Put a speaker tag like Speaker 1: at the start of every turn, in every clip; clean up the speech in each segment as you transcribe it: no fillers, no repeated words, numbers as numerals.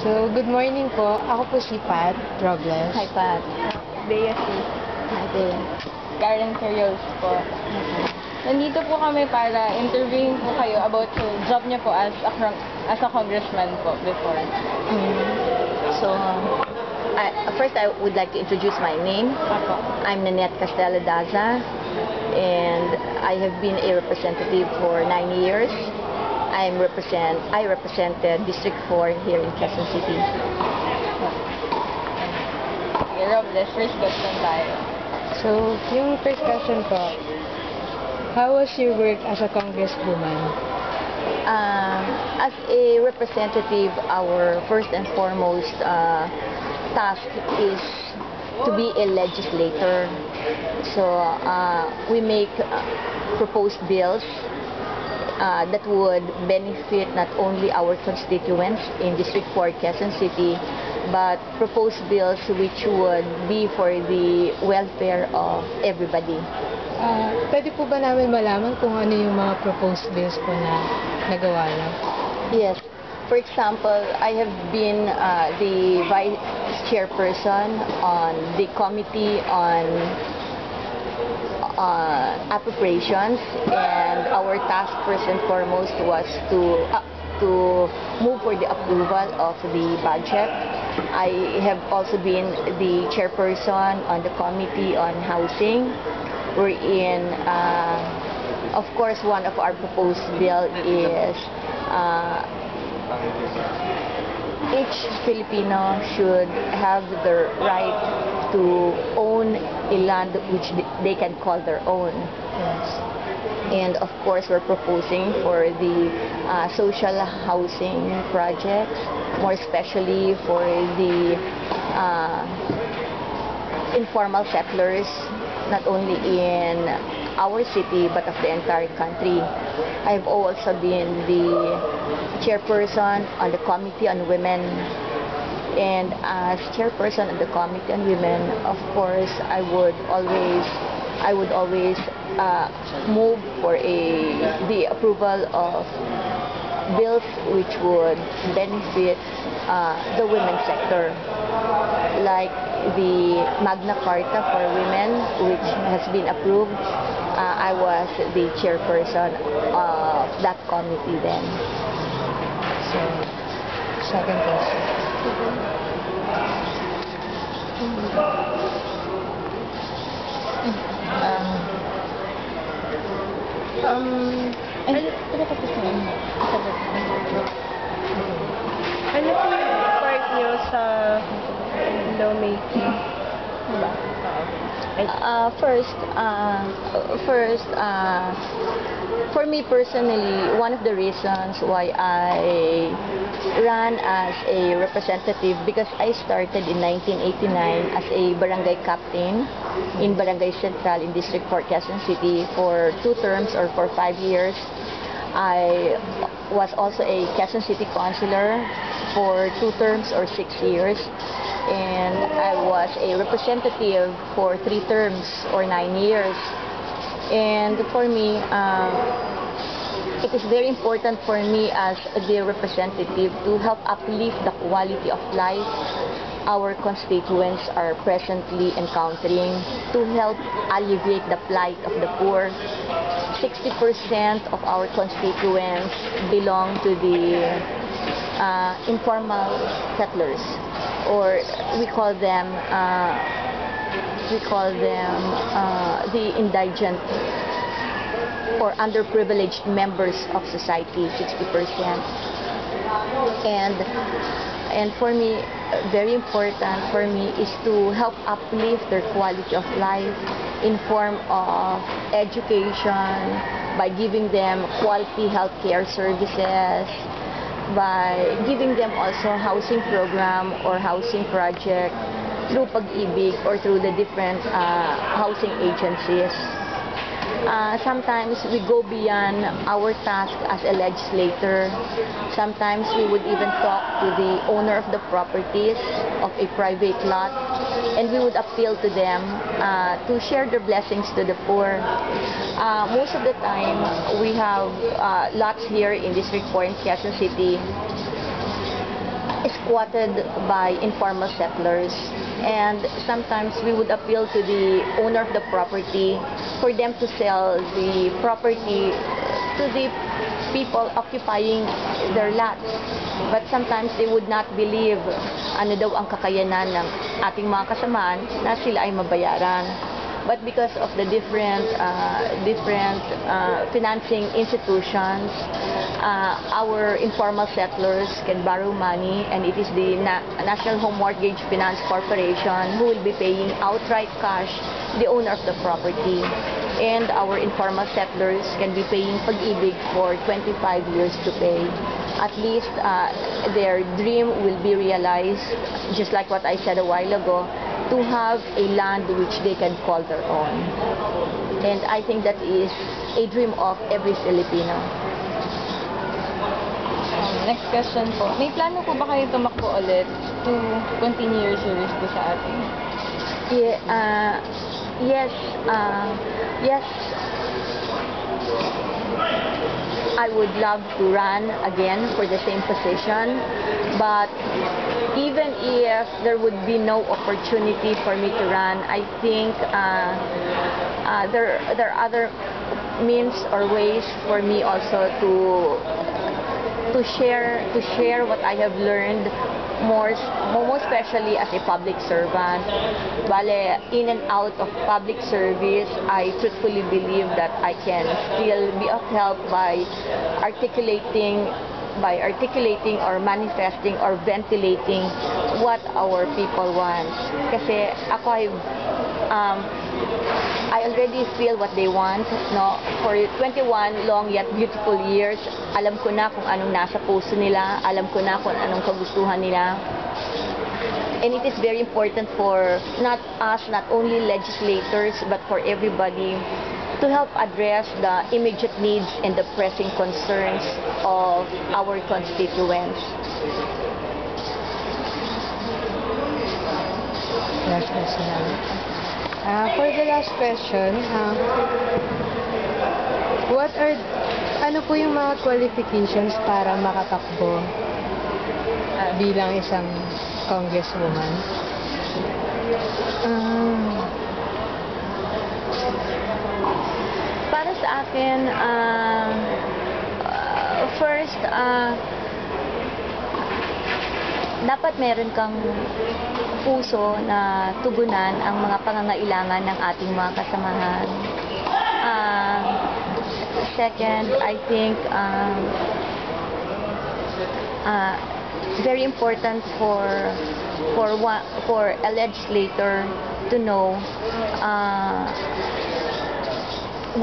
Speaker 1: So, good morning po. Ako po si Pat Robles.
Speaker 2: Hi, Pat. Bea C. Hi, Bea. Karen Serios po. Nandito po kami para interviewin po kayo about sa job niyo po as a congressman po before.
Speaker 3: So, first I would like to introduce my name. I'm Nanette Castelo Daza, and I have been a representative for 9 years. I represented District 4 here in Quezon City.
Speaker 2: Okay, Robles, first question tayo.
Speaker 1: So, yung first question po, how was your work as a congresswoman?
Speaker 3: As a representative, our first and foremost task is to be a legislator. So we make proposed bills that would benefit not only our constituents in District 4 Quezon City, but proposed bills which would be for the welfare of everybody.
Speaker 1: Pwede po ba namin malaman kung ano yung mga proposed bills po na nagawa niyo?
Speaker 3: Yes. For example, I have been the vice chairperson on the committee on appropriations, and our task first and foremost was to move for the approval of the budget. I have also been the chairperson on the committee on housing, wherein of course one of our proposed bill is each Filipino should have the right to own a land which they can call their own.
Speaker 1: Yes.
Speaker 3: And of course, we're proposing for the social housing projects, more especially for the informal settlers, not only in our city but of the entire country. I've also been the chairperson on the Committee on Women, and as chairperson of the Committee on Women, of course, I would always move for the approval of bills which would benefit the women's sector, like the Magna Carta for women, which has been approved. I was the chairperson of that committee then.
Speaker 1: So, second question.
Speaker 2: Ano po yung part niyo sa lawmaking? Diba?
Speaker 3: For me personally, one of the reasons why I ran as a representative, because I started in 1989 as a barangay captain in Barangay Central in District 4 Quezon City for 2 terms or for 5 years. I was also a Quezon City councilor for 2 terms or 6 years. And I was a representative for 3 terms or 9 years. And for me, it is very important for me as the representative to help uplift the quality of life our constituents are presently encountering, to help alleviate the plight of the poor. 60% of our constituents belong to the informal settlers, or we call them the indigent or underprivileged members of society, 60%. And for me, very important for me is to help uplift their quality of life in form of education, by giving them quality healthcare services, by giving them also housing program or housing project through Pag-ibig or through the different housing agencies. Sometimes we go beyond our task as a legislator. Sometimes we would even talk to the owner of the properties of a private lot, and we would appeal to them to share their blessings to the poor. Most of the time, we have lots here in District 4 in Quezon City, squatted by informal settlers. And sometimes we would appeal to the owner of the property for them to sell the property to the people occupying their lots. But sometimes they would not believe ano daw ang kakayanan ng ating mga kasamaan na sila ay mabayaran. But because of the different financing institutions, our informal settlers can borrow money, and it is the National Home Mortgage Finance Corporation who will be paying outright cash the owner of the property. And our informal settlers can be paying Pag-ibig for 25 years to pay. At least their dream will be realized, just like what I said a while ago, to have a land which they can call their own. And I think that is a dream of every Filipino.
Speaker 2: Next question po. May plano po ba kayo tumakbo ulit to continue your service po sa atin?
Speaker 3: Yes. I would love to run again for the same position, but even if there would be no opportunity for me to run, I think there are other means or ways for me also to share what I have learned, more especially as a public servant. Bale, in and out of public service, I truthfully believe that I can still be of help by articulating or manifesting or ventilating what our people want. Kasi ako I already feel what they want, no? For 21 long yet beautiful years, alam ko na kung anong nasa puso nila, alam ko na kung anong kagustuhan nila. And it is very important for not only legislators, but for everybody to help address the immediate needs and the pressing concerns of our constituents.
Speaker 1: Last question. For the last question, ano po yung mga qualifications para makatakbo bilang isang congresswoman?
Speaker 3: Para sa akin, first, dapat meron kang puso na tugunan ang mga pangangailangan ng ating mga kasamahan. Second, I think very important for a legislator to know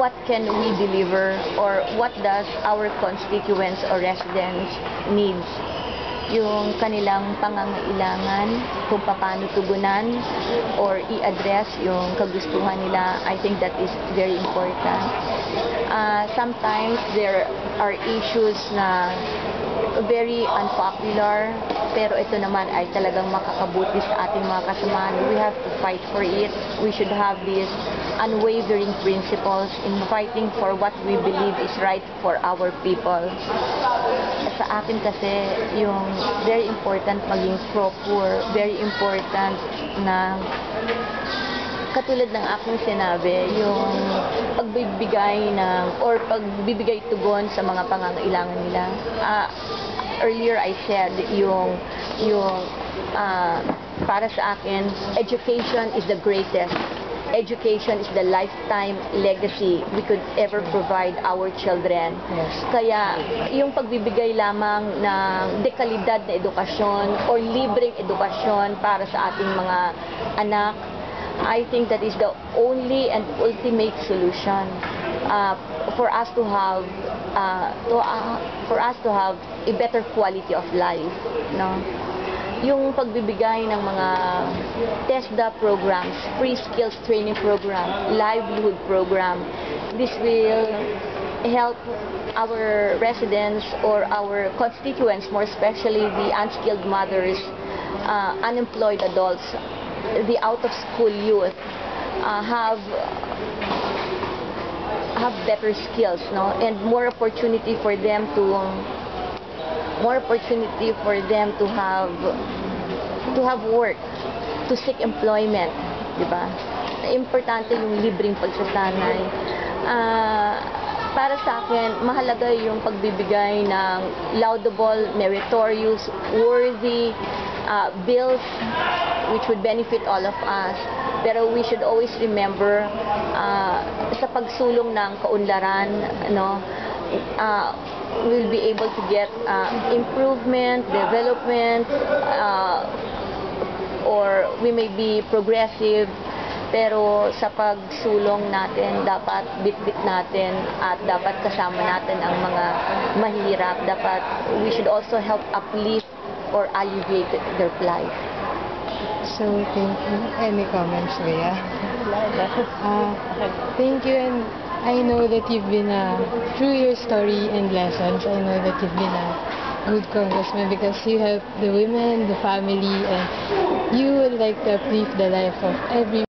Speaker 3: what can we deliver or what does our constituents or residents needs, yung kanilang pangangailangan, kung paano tugunan or i-address yung kagustuhan nila. I think that is very important. Sometimes there are issues na very unpopular, pero ito naman ay talagang makakabuti sa ating mga kasamahan. We have to fight for it. We should have these unwavering principles in fighting for what we believe is right for our people. Sa akin kasi, yung very important maging pro-poor, very important na katulad ng aking sinabi, yung pagbibigay tugon sa mga pangangailangan nila. Earlier I said, para sa akin, education is the greatest. Education is the lifetime legacy we could ever provide our children.
Speaker 1: Yes.
Speaker 3: Kaya yung pagbibigay lamang ng dekalidad na edukasyon or libreng edukasyon para sa ating mga anak, I think that is the only and ultimate solution for us to have a better quality of life, no? Yung pagbibigay ng mga TESDA programs, free skills training program, livelihood program, this will help our residents or our constituents, more especially the unskilled mothers, unemployed adults, the out-of-school youth, have better skills, no, and more opportunity for them more opportunity for them to have work, to seek employment, di ba? Importante yung libreng pagsasanay. Para sa akin, mahalaga yung pagbibigay ng laudable, meritorious, worthy bills which would benefit all of us. Pero we should always remember sa pagsulong ng kaunlaran, we'll be able to get improvement, development, or we may be progressive. Pero sa pagsulong natin, dapat bitbit natin at dapat kasama natin ang mga mahirap. Dapat we should also help uplift or alleviate their plight.
Speaker 1: So, thank you. Any comments, Rhea? Thank you, and I know that you've been, through your story and lessons, I know that you've been a good congressman because you help the women, the family, and you would like to uplift the life of every